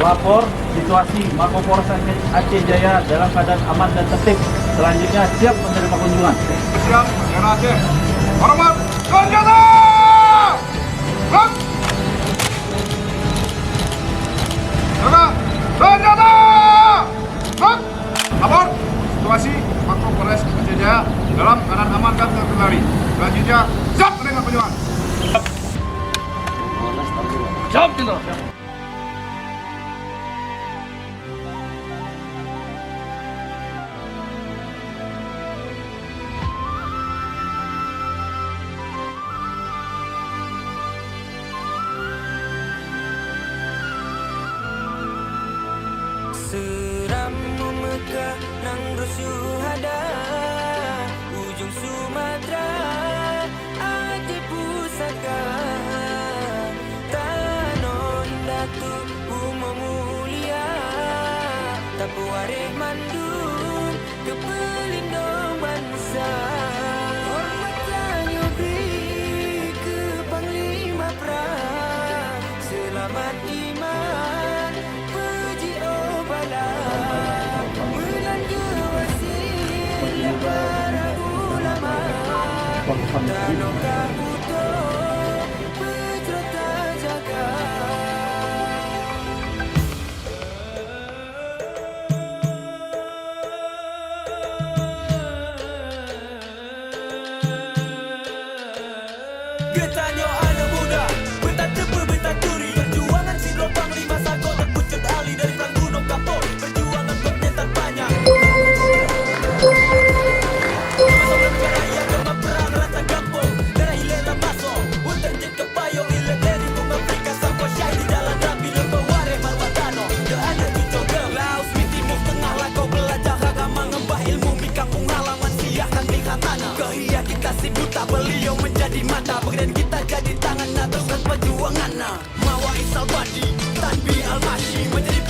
Lapor situasi Mako Polres Aceh Jaya dalam keadaan aman dan tertib. Selanjutnya siap menerima kunjungan. Siap, Daerah Aceh. Hormat, senjata! Hak! Senjata! Senjata! Hak! Lapor, situasi Mako Polres Aceh Jaya dalam keadaan aman dan terkendali. Selanjutnya siap menerima kunjungan. Siap, Jenderal. Seram Mekah nang rusuhada ujung Sumatera Aceh pusaka Tanah indah tu umum mulia Tapu wareh mandum ke pelindung bangsa Hormatlah nyobri ke Panglima Perang Selamat iman puji obala Melanda wasilah para ulama Tanokah utuh Petrota jaga Getanyo anak muda Bentar tepe, bentar turi Perjuangan si Lopang Lima Sago terpucut ali dari perang gunung kapur Perjuangan bermentar banyak Masuk raya gemar perang rata kampung Darah hilela masuk Untuk jengke payung hilang dari bunga Afrika Sampai syai di jalan rapi Lemba wareh marbatano Dia ada tujuh gel Laos mitimus tengah lakau belajar Agak mengembah ilmu di kampung halaman Siahkan lihat tanah Kehia kita si buta beliau menjadi mata Bagian kita jadi tangan Teruskan perjuangan Mawa Isal Badi Tanbi Al-Mashi Menjadi